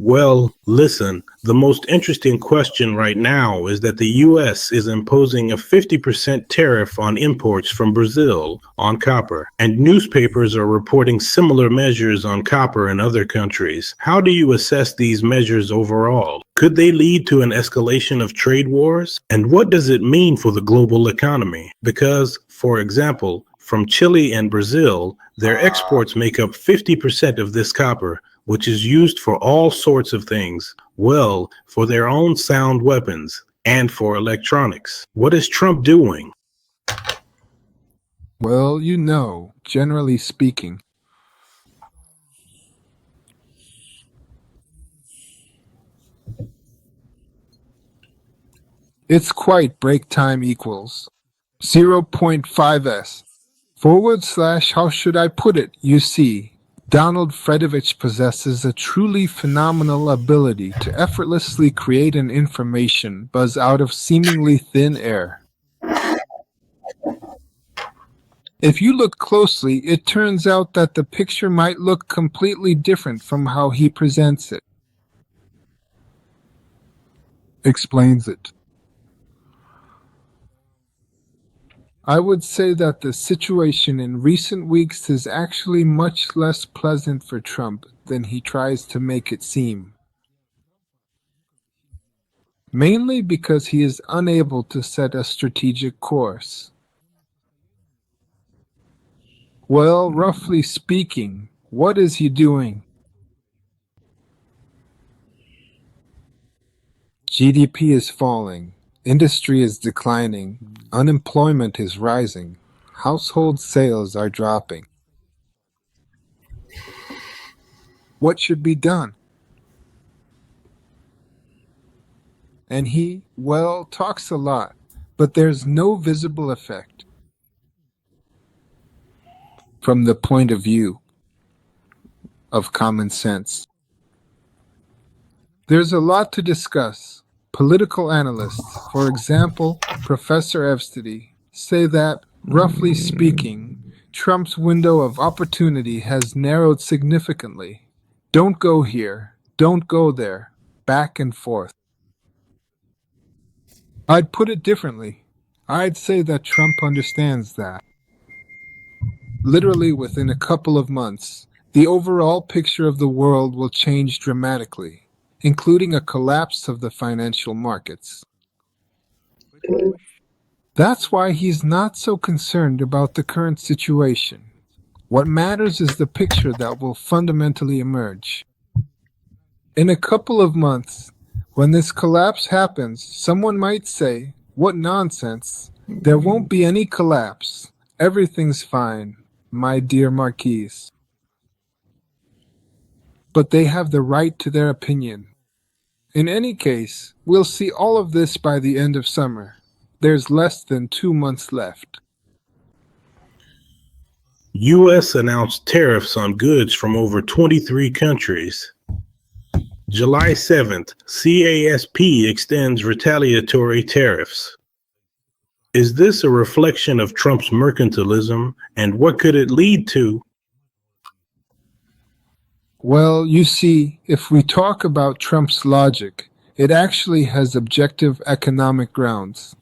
Well, listen, the most interesting question right now is that the US is imposing a 50% tariff on imports from Brazil on copper, and newspapers are reporting similar measures on copper in other countries. How do you assess these measures overall? Could they lead to an escalation of trade wars? And what does it mean for the global economy? Because, for example, from Chile and Brazil, their exports make up 50% of this copper, which is used for all sorts of things, well, for their own sound weapons and for electronics. What is Trump doing? Well, generally speaking, it's quite break time equals 0.5s / how should I put it? You see, Donald Fredovich possesses a truly phenomenal ability to effortlessly create an information buzz out of seemingly thin air. If you look closely, it turns out that the picture might look completely different from how he presents it. Explains it. I would say that the situation in recent weeks is actually much less pleasant for Trump than he tries to make it seem. Mainly because he is unable to set a strategic course. Well, roughly speaking, what is he doing? GDP is falling, industry is declining, unemployment is rising, household sales are dropping. What should be done? And he, well, talks a lot, but there's no visible effect. From the point of view of common sense. There's a lot to discuss. Political analysts, for example, Professor Evstady, say that, roughly speaking, Trump's window of opportunity has narrowed significantly. Don't go here, don't go there, back and forth. I'd put it differently. I'd say that Trump understands that. Literally within a couple of months, the overall picture of the world will change dramatically, including a collapse of the financial markets. That's why he's not so concerned about the current situation. What matters is the picture that will fundamentally emerge. In a couple of months, when this collapse happens, someone might say, "What nonsense! There won't be any collapse. Everything's fine, my dear Marquise." But they have the right to their opinion. In any case, we'll see all of this by the end of summer. There's less than 2 months left. US announced tariffs on goods from over 23 countries. July 7th, CASP extends retaliatory tariffs. Is this a reflection of Trump's mercantilism, and what could it lead to? Well, you see, if we talk about Trump's logic, it actually has objective economic grounds.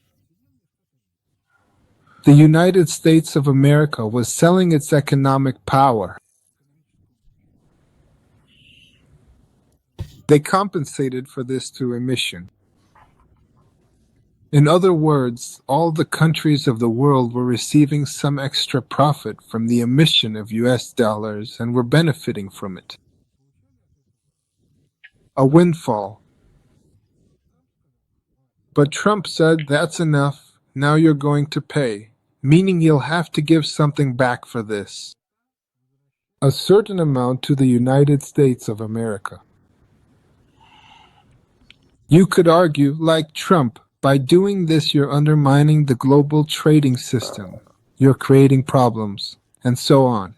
The United States of America was selling its economic power. They compensated for this through emission. In other words, all the countries of the world were receiving some extra profit from the emission of US dollars and were benefiting from it. A windfall. But Trump said, "That's enough, now you're going to pay," meaning you'll have to give something back for this. A certain amount to the United States of America. You could argue, like Trump, by doing this you're undermining the global trading system, you're creating problems, and so on,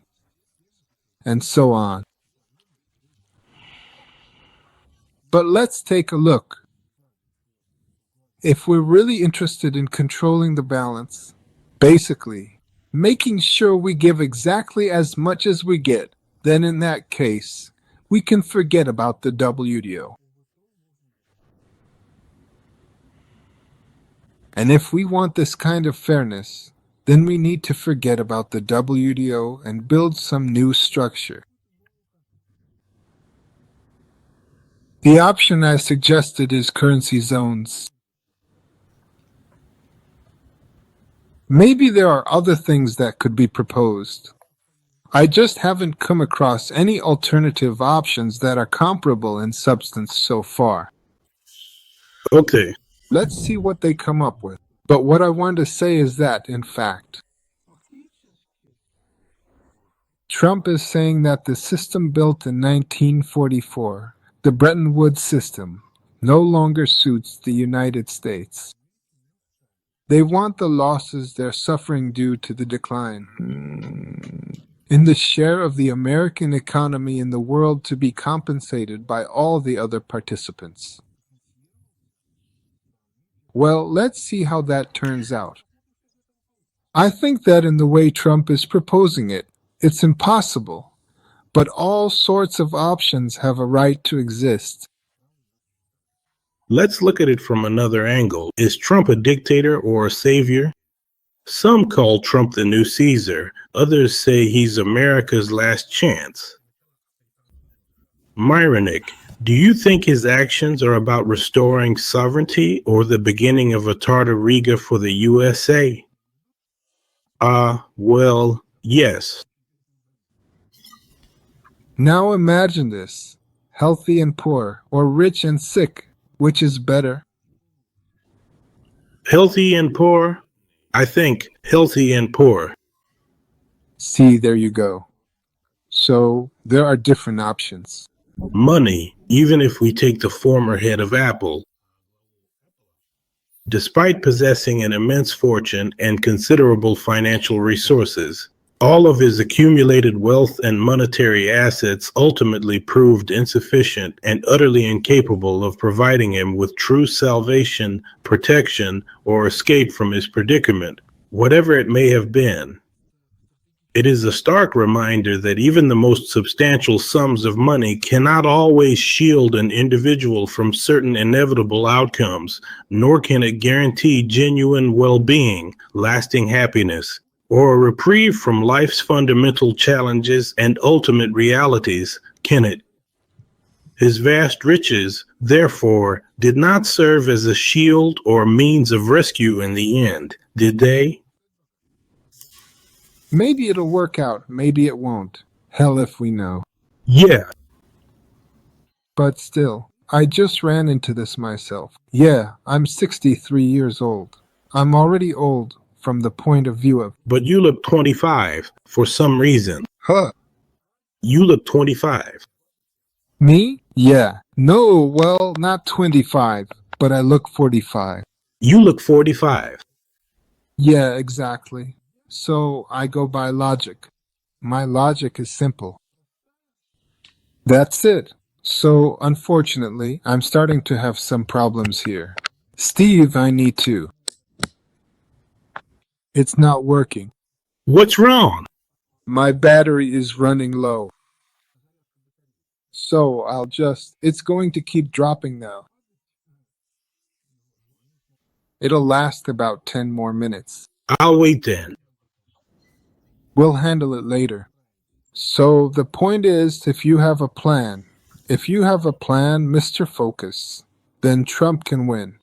and so on. But let's take a look. If we're really interested in controlling the balance, basically, making sure we give exactly as much as we get, then in that case, we can forget about the WTO. And if we want this kind of fairness, then we need to forget about the WTO and build some new structure. The option I suggested is currency zones. Maybe there are other things that could be proposed. I just haven't come across any alternative options that are comparable in substance so far. Okay, Let's see what they come up with. But what I want to say is that, in fact, Trump is saying that the system built in 1944, the Bretton Woods system, no longer suits the United States. They want the losses they're suffering due to the decline in the share of the American economy in the world to be compensated by all the other participants. Well, let's see how that turns out. I think that in the way Trump is proposing it, it's impossible, but all sorts of options have a right to exist. let's look at it from another angle. Is Trump a dictator or a savior? Some call Trump the new Caesar. Others say he's America's last chance. Myronik, do you think his actions are about restoring sovereignty or the beginning of a Tartariga for the USA? Well, yes. Now imagine this, healthy and poor, or rich and sick, which is better? Healthy and poor? I think healthy and poor. See, there you go. So, there are different options. Money, even if we take the former head of Apple. Despite possessing an immense fortune and considerable financial resources, all of his accumulated wealth and monetary assets ultimately proved insufficient and utterly incapable of providing him with true salvation, protection, or escape from his predicament, whatever it may have been. It is a stark reminder that even the most substantial sums of money cannot always shield an individual from certain inevitable outcomes, nor can it guarantee genuine well-being, lasting happiness, or a reprieve from life's fundamental challenges and ultimate realities, can it? His vast riches, therefore, did not serve as a shield or means of rescue in the end, did they? Maybe it'll work out, maybe it won't. Hell if we know. Yeah. But still, I just ran into this myself. Yeah, I'm 63 years old. I'm already old from the point of view of... But you look 25 for some reason. Huh? You look 25. Me? Yeah. No, well, not 25, but I look 45. You look 45. Yeah, exactly. So I go by logic. My logic is simple. That's it. So, unfortunately, I'm starting to have some problems here. Steve, I need to. It's not working. What's wrong? My battery is running low. So it's going to keep dropping now. It'll last about 10 more minutes. I'll wait then. We'll handle it later. So the point is, if you have a plan, Mr. Focus, then Trump can win.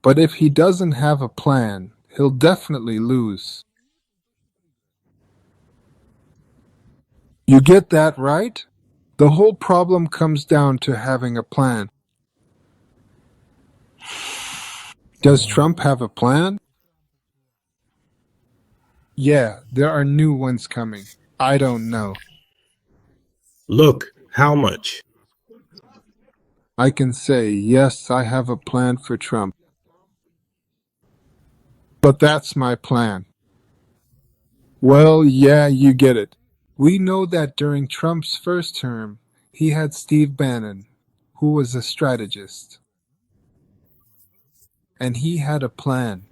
But if he doesn't have a plan, he'll definitely lose. You get that right? The whole problem comes down to having a plan. Does Trump have a plan? Yeah, there are new ones coming. I don't know. Look, how much? I can say, yes, I have a plan for Trump. But that's my plan. Well, yeah, you get it. We know that during Trump's first term, he had Steve Bannon, who was a strategist. And he had a plan.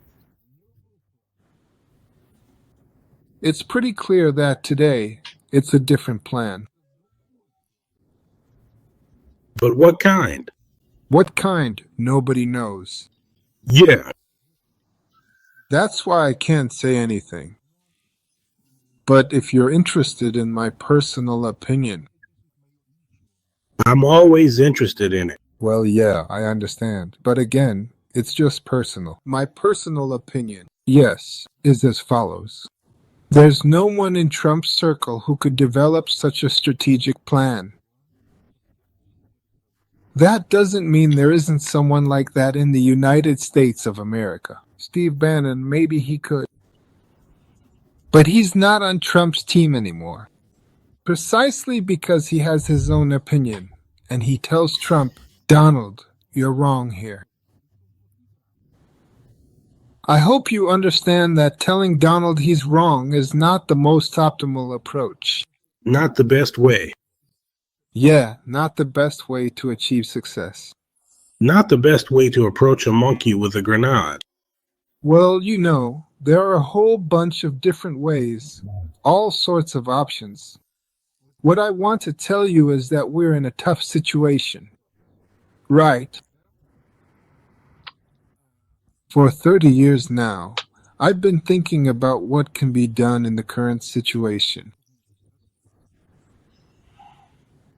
It's pretty clear that today, it's a different plan. But what kind? What kind? Nobody knows. Yeah, That's why I can't say anything. But if you're interested in my personal opinion, I'm always interested in it. well, yeah, I understand. But again, it's just personal. My personal opinion, yes, is as follows. There's no one in Trump's circle who could develop such a strategic plan. That doesn't mean there isn't someone like that in the United States of America. Steve Bannon, maybe he could. But he's not on Trump's team anymore. Precisely because he has his own opinion, and he tells Trump, Donald, you're wrong here. I hope you understand that telling Donald he's wrong is not the most optimal approach. Not the best way. Yeah, not the best way to achieve success. Not the best way to approach a monkey with a grenade. Well, there are a whole bunch of different ways, all sorts of options. What I want to tell you is that we're in a tough situation. Right. For 30 years now, I've been thinking about what can be done in the current situation.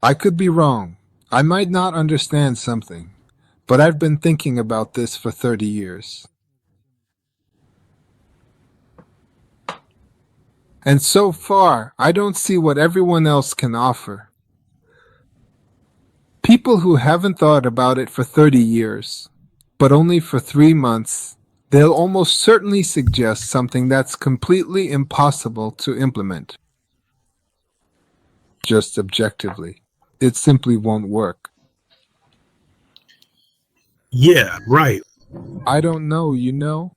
I could be wrong. I might not understand something, but I've been thinking about this for 30 years. And so far, I don't see what everyone else can offer. People who haven't thought about it for 30 years, but only for 3 months, they'll almost certainly suggest something that's completely impossible to implement. Just objectively. It simply won't work. Yeah, right. I don't know.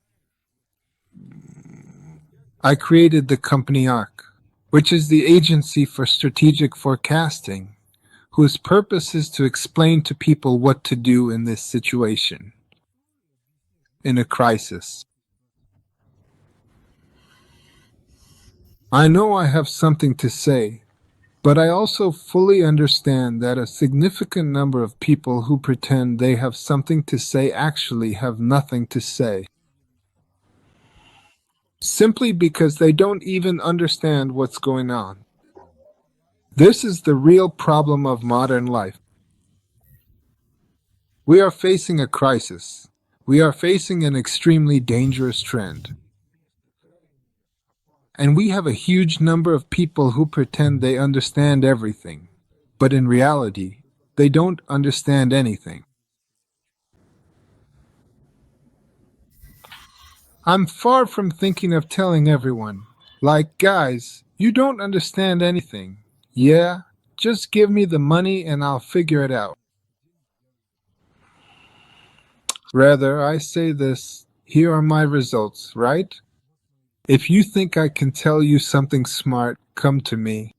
I created the company ARC, which is the Agency for Strategic Forecasting, whose purpose is to explain to people what to do in this situation, in a crisis. I know I have something to say, but I also fully understand that a significant number of people who pretend they have something to say actually have nothing to say. Simply because they don't even understand what's going on. This is the real problem of modern life. We are facing a crisis. We are facing an extremely dangerous trend. And we have a huge number of people who pretend they understand everything, but in reality, they don't understand anything. I'm far from thinking of telling everyone, like, guys, you don't understand anything. Yeah, just give me the money and I'll figure it out. Rather, I say this, here are my results, right? If you think I can tell you something smart, come to me.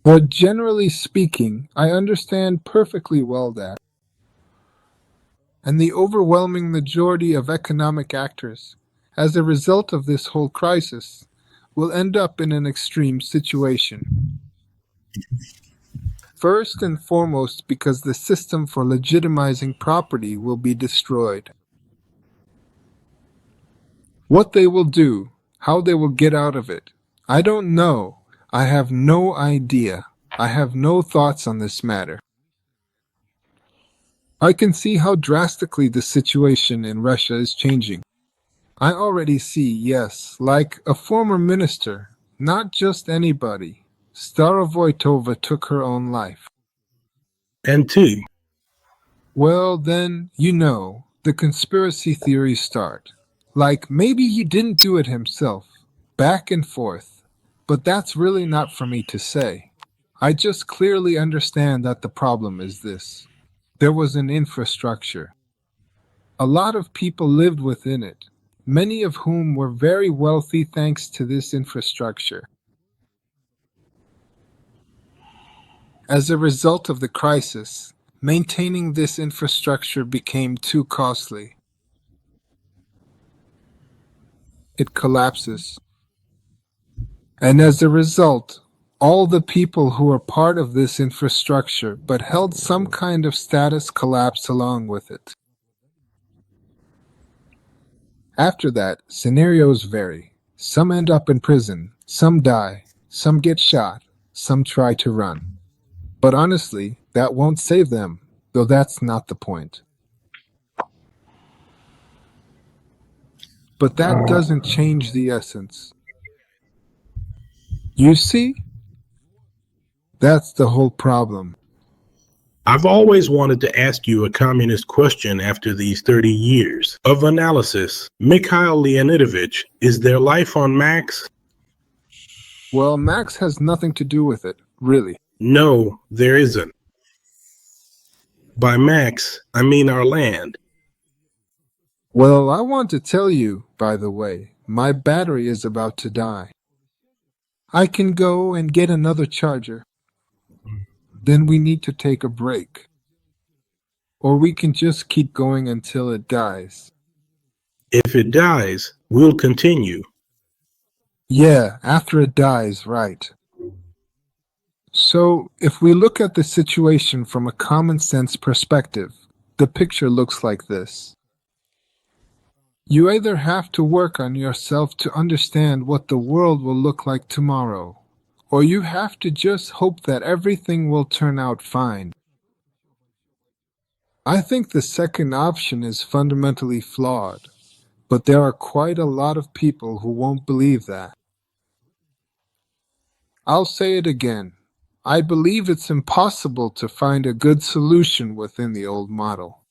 But generally speaking, I understand perfectly well that. And the overwhelming majority of economic actors, as a result of this whole crisis, will end up in an extreme situation. First and foremost because the system for legitimizing property will be destroyed. What they will do, how they will get out of it, I don't know. I have no idea. I have no thoughts on this matter. I can see how drastically the situation in Russia is changing. I already see, yes, like a former minister, not just anybody. Starovoytova took her own life. And two, Well, then, the conspiracy theories start. Like, maybe he didn't do it himself. Back and forth. But that's really not for me to say. I just clearly understand that the problem is this. There was an infrastructure. A lot of people lived within it, many of whom were very wealthy thanks to this infrastructure. As a result of the crisis, maintaining this infrastructure became too costly. It collapses. And as a result, All the people who are part of this infrastructure but held some kind of status collapse along with it. After that, scenarios vary. Some end up in prison, some die, some get shot, some try to run. But honestly, that won't save them, though that's not the point. But that doesn't change the essence. You see? That's the whole problem. I've always wanted to ask you a communist question after these 30 years of analysis. Mikhail Leonidovich, is there life on Max? Well, Max has nothing to do with it, really. No, there isn't. By Max, I mean our land. Well, I want to tell you, by the way, my battery is about to die. I can go and get another charger. Then we need to take a break. Or we can just keep going until it dies. If it dies, we'll continue. Yeah, after it dies, right. So, if we look at the situation from a common sense perspective, the picture looks like this. You either have to work on yourself to understand what the world will look like tomorrow, or you have to just hope that everything will turn out fine. I think the second option is fundamentally flawed, but there are quite a lot of people who won't believe that. I'll say it again. I believe it's impossible to find a good solution within the old model.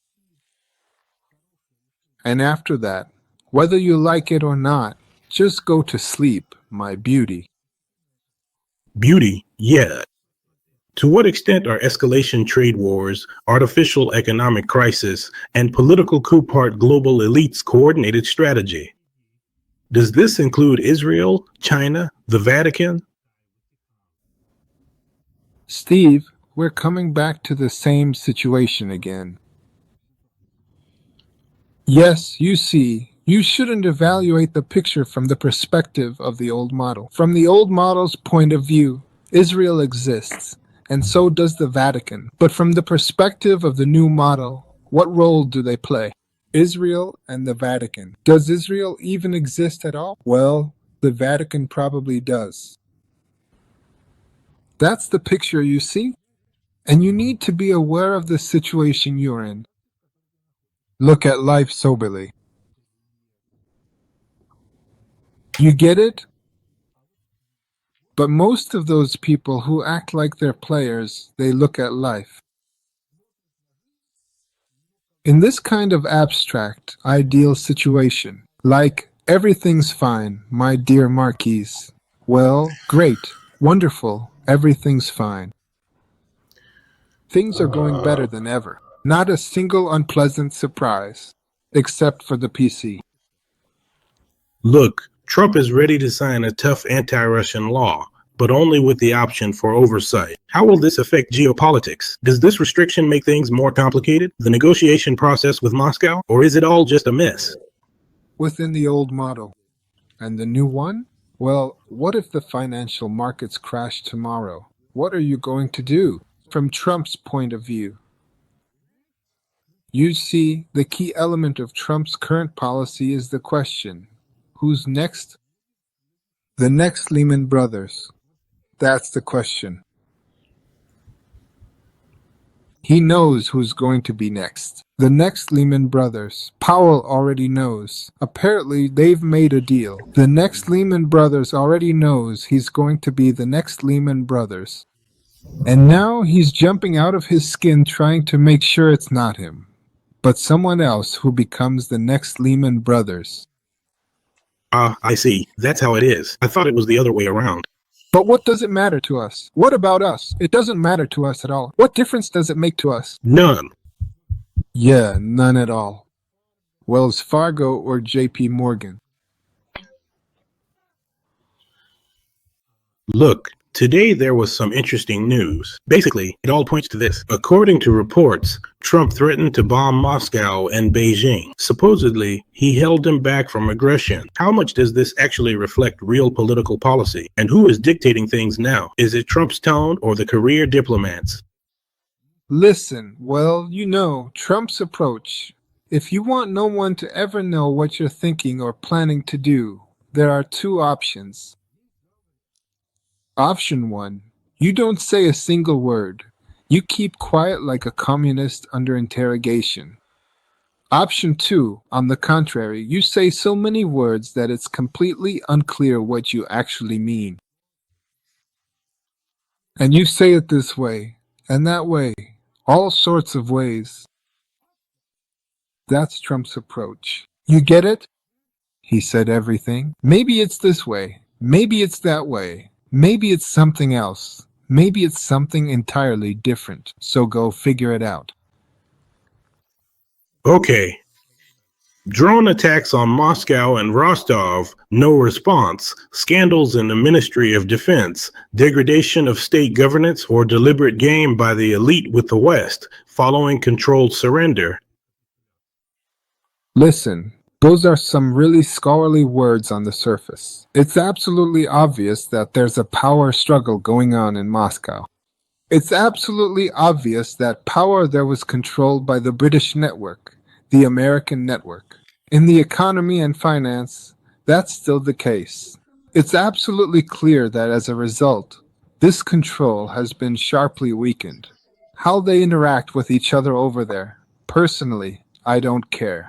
And after that, whether you like it or not, just go to sleep, my beauty. Beauty, yeah. To what extent are escalation trade wars, artificial economic crisis, and political coup part global elites' coordinated strategy? Does this include Israel, China, the Vatican? Steve, we're coming back to the same situation again. Yes, you see, you shouldn't evaluate the picture from the perspective of the old model. From the old model's point of view, Israel exists, and so does the Vatican. But from the perspective of the new model, what role do they play? Israel and the Vatican. Does Israel even exist at all? Well, the Vatican probably does. That's the picture, you see? And you need to be aware of the situation you're in. Look at life soberly. You get it? But most of those people who act like they're players, they look at life. In this kind of abstract, ideal situation, like everything's fine, my dear Marquise. Well, great, wonderful, everything's fine. Things are going better than ever. Not a single unpleasant surprise, except for the PC. Look, Trump is ready to sign a tough anti-Russian law, but only with the option for oversight. How will this affect geopolitics? Does this restriction make things more complicated? The negotiation process with Moscow? Or is it all just a mess? Within the old model. And the new one? Well, what if the financial markets crash tomorrow? What are you going to do? From Trump's point of view. You see, the key element of Trump's current policy is the question, who's next? The next Lehman Brothers. That's the question. He knows who's going to be next. The next Lehman Brothers. Powell already knows. Apparently, they've made a deal. The next Lehman Brothers already knows he's going to be the next Lehman Brothers. And now he's jumping out of his skin trying to make sure it's not him, but someone else who becomes the next Lehman Brothers. Ah, I see. That's how it is. I thought it was the other way around. But what does it matter to us? What about us? It doesn't matter to us at all. What difference does it make to us? None. Yeah, none at all. Wells Fargo or JP Morgan. Look, Today there was some interesting news. Basically, it all points to this. According to reports, Trump threatened to bomb Moscow and Beijing. Supposedly, he held them back from aggression. How much does this actually reflect real political policy? And who is dictating things now? Is it Trump's tone or the career diplomats? Listen, well, Trump's approach. If you want no one to ever know what you're thinking or planning to do, there are two options. Option 1. You don't say a single word. You keep quiet like a communist under interrogation. Option 2, on the contrary, you say so many words that it's completely unclear what you actually mean. And you say it this way, and that way, all sorts of ways. That's Trump's approach. You get it? He said everything. Maybe it's this way. Maybe it's that way. Maybe it's something else. Maybe it's something entirely different. So go figure it out. Okay. Drone attacks on Moscow and Rostov, no response. Scandals in the Ministry of Defense, degradation of state governance, or deliberate game by the elite with the West, following controlled surrender. Listen, those are some really scholarly words on the surface. It's absolutely obvious that there's a power struggle going on in Moscow. It's absolutely obvious that power there was controlled by the British network, the American network. In the economy and finance, that's still the case. It's absolutely clear that as a result, this control has been sharply weakened. How they interact with each other over there, personally, I don't care.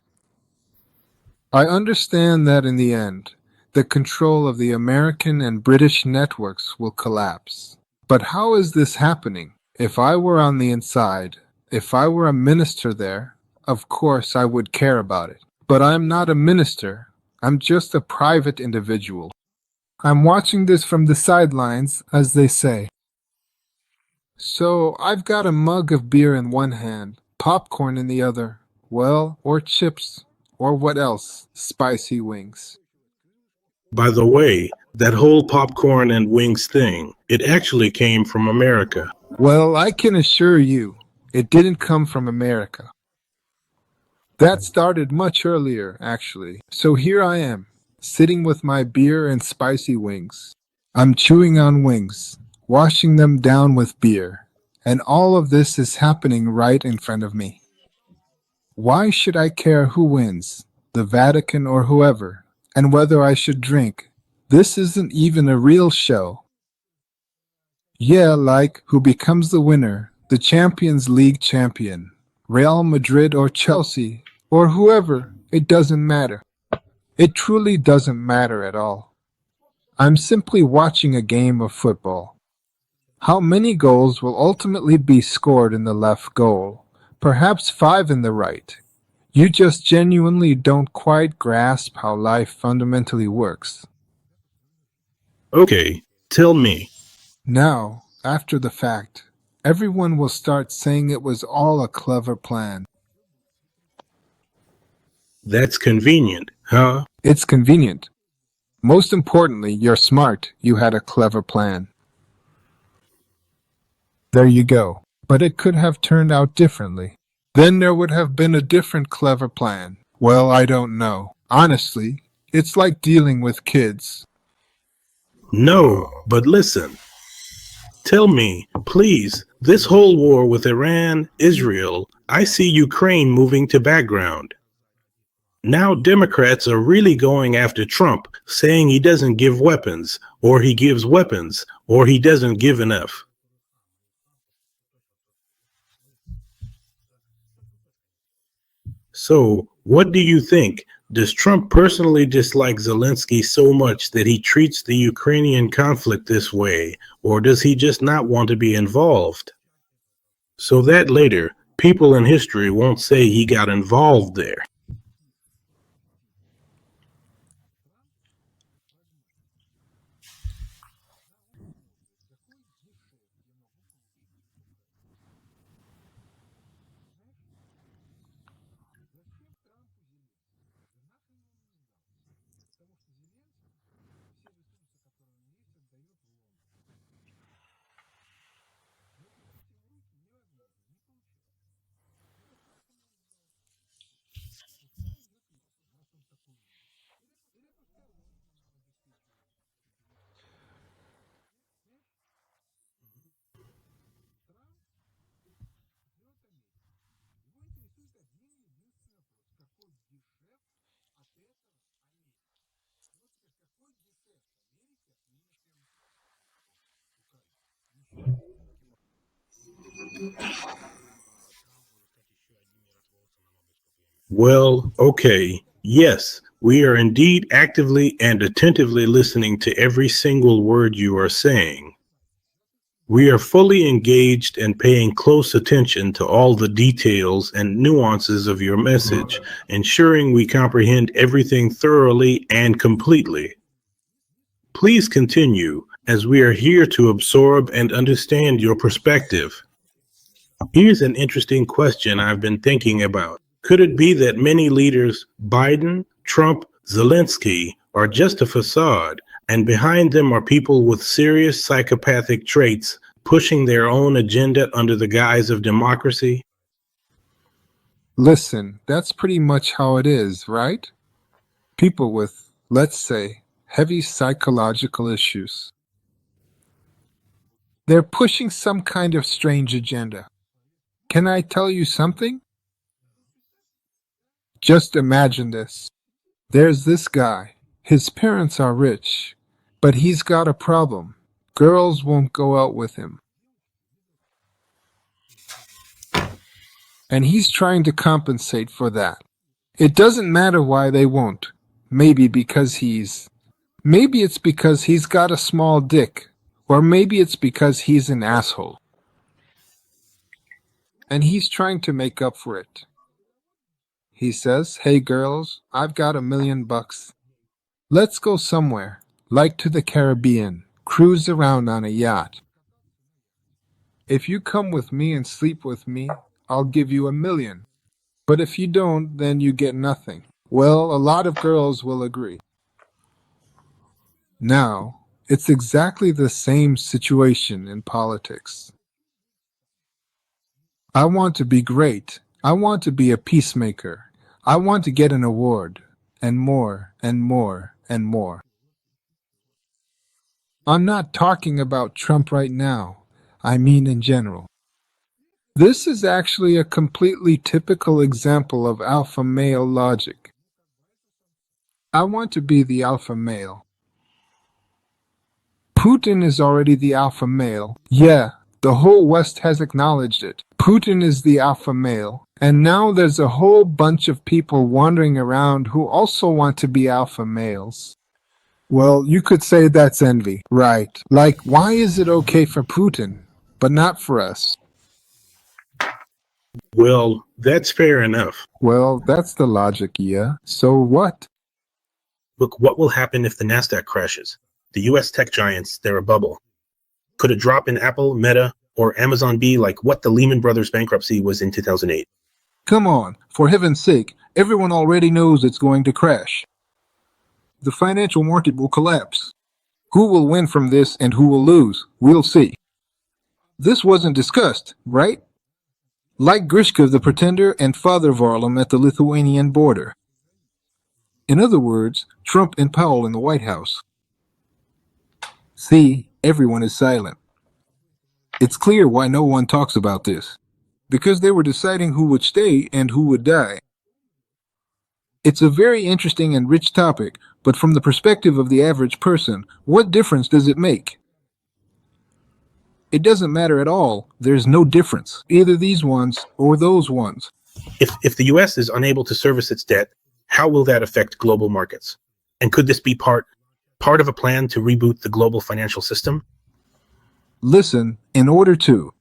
I understand that in the end, the control of the American and British networks will collapse. But how is this happening? If I were on the inside, if I were a minister there, of course I would care about it. But I'm not a minister. I'm just a private individual. I'm watching this from the sidelines, as they say. So I've got a mug of beer in one hand, popcorn in the other, well, or chips, or what else? Spicy wings. By the way, that whole popcorn and wings thing, it actually came from America. Well, I can assure you, it didn't come from America. That started much earlier, actually. So here I am, sitting with my beer and spicy wings. I'm chewing on wings, washing them down with beer, and all of this is happening right in front of me. Why should I care who wins, the Vatican or whoever, and whether I should drink? This isn't even a real show. Yeah, like who becomes the winner, the Champions League champion, Real Madrid or Chelsea, or whoever, it doesn't matter. It truly doesn't matter at all. I'm simply watching a game of football. How many goals will ultimately be scored in the left goal? Perhaps 5 in the right. You just genuinely don't quite grasp how life fundamentally works. Okay, tell me. Now, after the fact, everyone will start saying it was all a clever plan. That's convenient, huh? It's convenient. Most importantly, you're smart. You had a clever plan. There you go. But it could have turned out differently. Then there would have been a different clever plan. Well, I don't know. Honestly, it's like dealing with kids. No, but listen. Tell me, please, this whole war with Iran, Israel, I see Ukraine moving to background. Now Democrats are really going after Trump, saying he doesn't give weapons, or he gives weapons, or he doesn't give enough. So, what do you think? Does Trump personally dislike Zelensky so much that he treats the Ukrainian conflict this way, or does he just not want to be involved? So that later, people in history won't say he got involved there. Well, okay. Yes, we are indeed actively and attentively listening to every single word you are saying. We are fully engaged and paying close attention to all the details and nuances of your message, ensuring we comprehend everything thoroughly and completely. Please continue, as we are here to absorb and understand your perspective. Here's an interesting question I've been thinking about. Could it be that many leaders, Biden, Trump, Zelensky, are just a facade, and behind them are people with serious psychopathic traits pushing their own agenda under the guise of democracy? Listen, that's pretty much how it is, right? People with, let's say, heavy psychological issues. They're pushing some kind of strange agenda. Can I tell you something? Just imagine this. There's this guy. His parents are rich, but he's got a problem. Girls won't go out with him. And he's trying to compensate for that. It doesn't matter why they won't. Maybe it's because he's got a small dick. Or maybe it's because he's an asshole. And he's trying to make up for it. He says, "Hey girls, I've got $1,000,000. Let's go somewhere, like to the Caribbean, cruise around on a yacht. If you come with me and sleep with me, I'll give you $1,000,000. But if you don't, then you get nothing." Well, a lot of girls will agree. Now, it's exactly the same situation in politics. I want to be great. I want to be a peacemaker. I want to get an award. And more, and more, and more. I'm not talking about Trump right now. I mean in general. This is actually a completely typical example of alpha male logic. I want to be the alpha male. Putin is already the alpha male. Yeah, the whole West has acknowledged it. Putin is the alpha male. And now there's a whole bunch of people wandering around who also want to be alpha males. Well, you could say that's envy, right? Like, why is it okay for Putin, but not for us? Well, that's fair enough. Well, that's the logic, yeah. So what? Look, what will happen if the NASDAQ crashes? The US tech giants, they're a bubble. Could a drop in Apple, Meta, or Amazon be like what the Lehman Brothers bankruptcy was in 2008? Come on, for heaven's sake, everyone already knows it's going to crash. The financial market will collapse. Who will win from this and who will lose? We'll see. This wasn't discussed, right? Like Grishka the Pretender and Father Varlam at the Lithuanian border. In other words, Trump and Powell in the White House. See, everyone is silent. It's clear why no one talks about this. Because they were deciding who would stay and who would die. It's a very interesting and rich topic, but from the perspective of the average person, what difference does it make? It doesn't matter at all. There's no difference. Either these ones or those ones. If the US is unable to service its debt, how will that affect global markets? And could this be part of a plan to reboot the global financial system? Listen, in order to.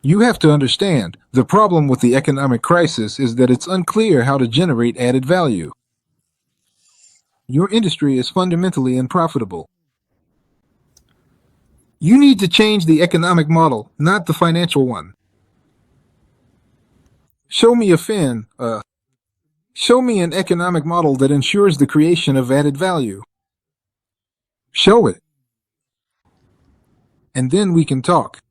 You have to understand, the problem with the economic crisis is that it's unclear how to generate added value. Your industry is fundamentally unprofitable. You need to change the economic model, not the financial one. Show me an economic model that ensures the creation of added value. Show it. And then we can talk.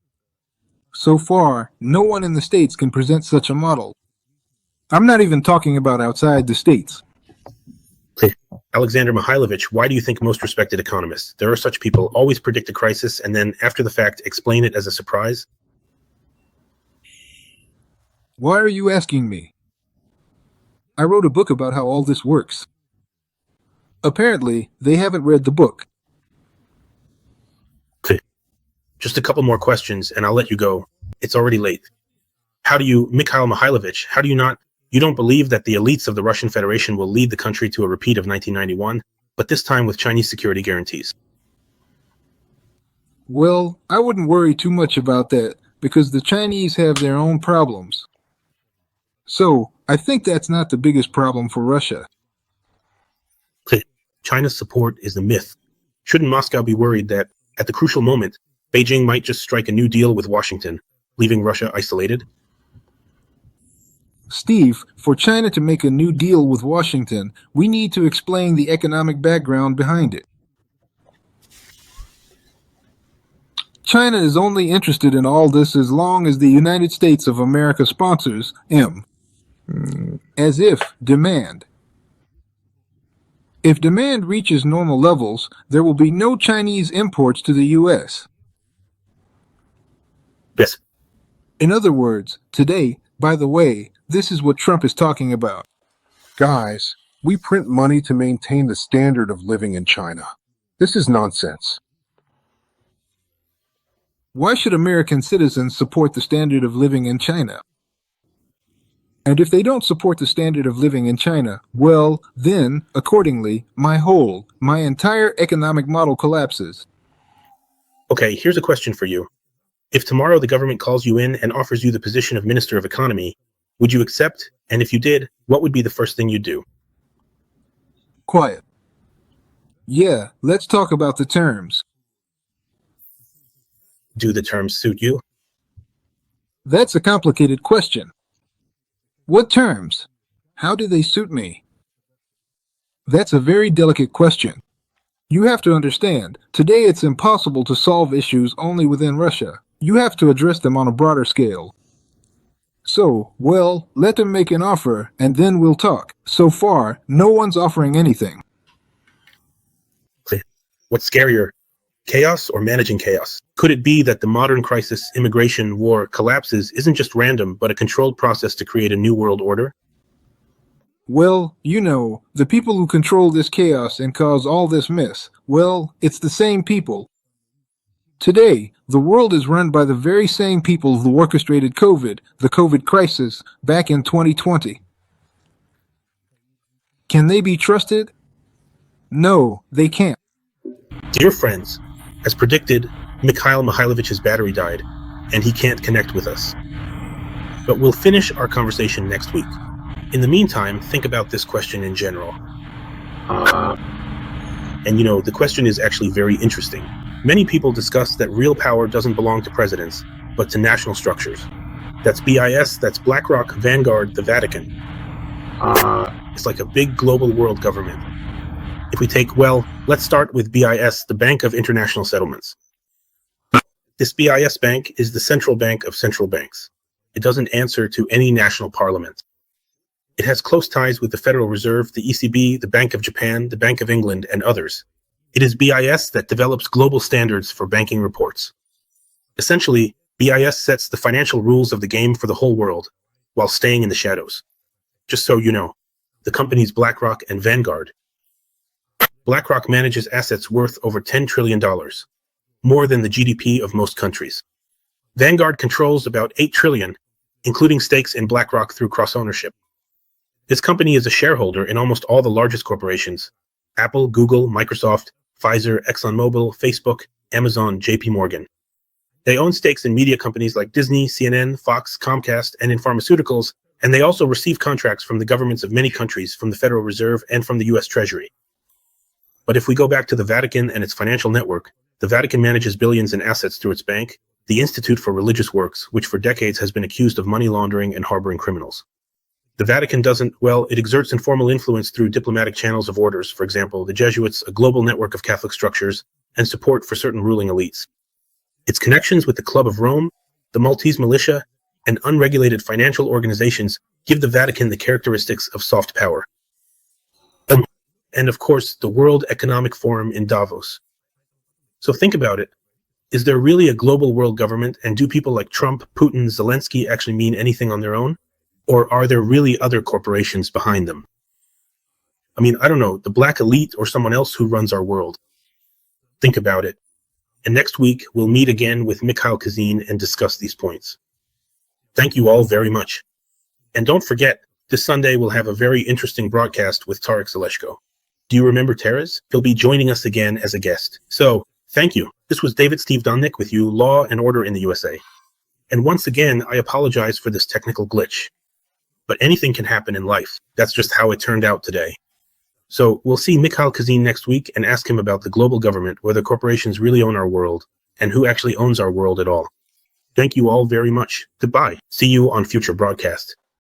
So far, no one in the States can present such a model. I'm not even talking about outside the States. Alexander Mikhailovich, why do you think most respected economists, there are such people, always predict a crisis and then, after the fact, explain it as a surprise? Why are you asking me? I wrote a book about how all this works. Apparently, they haven't read the book. Just a couple more questions and I'll let you go. it's already late. Mikhail Mihailovich, you don't believe that the elites of the Russian Federation will lead the country to a repeat of 1991, but this time with Chinese security guarantees. Well, I wouldn't worry too much about that, because the Chinese have their own problems. So, I think that's not the biggest problem for Russia. China's support is a myth. Shouldn't Moscow be worried that, at the crucial moment, Beijing might just strike a new deal with Washington, leaving Russia isolated? Steve, for China to make a new deal with Washington, we need to explain the economic background behind it. China is only interested in all this as long as the United States of America sponsors M. As if demand. If demand reaches normal levels, there will be no Chinese imports to the U.S. Yes. In other words, today, by the way, this is what Trump is talking about. Guys, we print money to maintain the standard of living in China. This is nonsense. Why should American citizens support the standard of living in China? And if they don't support the standard of living in China, well, then, accordingly, my entire economic model collapses. Okay, here's a question for you. If tomorrow the government calls you in and offers you the position of Minister of Economy, would you accept? And if you did, what would be the first thing you'd do? Quiet. Yeah, let's talk about the terms. Do the terms suit you? That's a complicated question. What terms? How do they suit me? That's a very delicate question. You have to understand, today it's impossible to solve issues only within Russia. You have to address them on a broader scale. So, well, let them make an offer, and then we'll talk. So far, no one's offering anything. What's scarier, chaos or managing chaos? Could it be that the modern crisis, immigration, war, collapses isn't just random, but a controlled process to create a new world order? Well, you know, the people who control this chaos and cause all this mess, well, it's the same people. Today, the world is run by the very same people who orchestrated the COVID crisis, back in 2020. Can they be trusted? No, they can't. Dear friends, as predicted, Mikhail Mikhailovich's battery died, and he can't connect with us. But we'll finish our conversation next week. In the meantime, think about this question in general. And you know, the question is actually very interesting. Many people discuss that real power doesn't belong to presidents, but to national structures. That's BIS, that's BlackRock, Vanguard, the Vatican. It's like a big global world government. If we take, let's start with BIS, the Bank of International Settlements. This BIS bank is the central bank of central banks. It doesn't answer to any national parliament. It has close ties with the Federal Reserve, the ECB, the Bank of Japan, the Bank of England, and others. It is BIS that develops global standards for banking reports. Essentially, BIS sets the financial rules of the game for the whole world, while staying in the shadows. Just so you know, the companies BlackRock and Vanguard. BlackRock manages assets worth over $10 trillion, more than the GDP of most countries. Vanguard controls about $8 trillion, including stakes in BlackRock through cross-ownership. This company is a shareholder in almost all the largest corporations: Apple, Google, Microsoft, Pfizer, ExxonMobil, Facebook, Amazon, JP Morgan. They own stakes in media companies like Disney, CNN, Fox, Comcast, and in pharmaceuticals, and they also receive contracts from the governments of many countries, from the Federal Reserve and from the US Treasury. But if we go back to the Vatican and its financial network, the Vatican manages billions in assets through its bank, the Institute for Religious Works, which for decades has been accused of money laundering and harboring criminals. The Vatican it exerts informal influence through diplomatic channels of orders, for example, the Jesuits, a global network of Catholic structures, and support for certain ruling elites. Its connections with the Club of Rome, the Maltese militia, and unregulated financial organizations give the Vatican the characteristics of soft power. And of course, the World Economic Forum in Davos. So think about it. Is there really a global world government, and do people like Trump, Putin, Zelensky actually mean anything on their own? Or are there really other corporations behind them? I mean, I don't know, the black elite or someone else who runs our world. Think about it. And next week, we'll meet again with Mikhail Khazin and discuss these points. Thank you all very much. And don't forget, this Sunday we'll have a very interesting broadcast with Tarek Zaleshko. Do you remember Terez? He'll be joining us again as a guest. So, thank you. This was David Steve Doudnik with you, Law and Order in the USA. And once again, I apologize for this technical glitch. But anything can happen in life. That's just how it turned out today. So we'll see Mikhail Khazin next week and ask him about the global government, whether corporations really own our world, and who actually owns our world at all. Thank you all very much. Goodbye. See you on future broadcasts.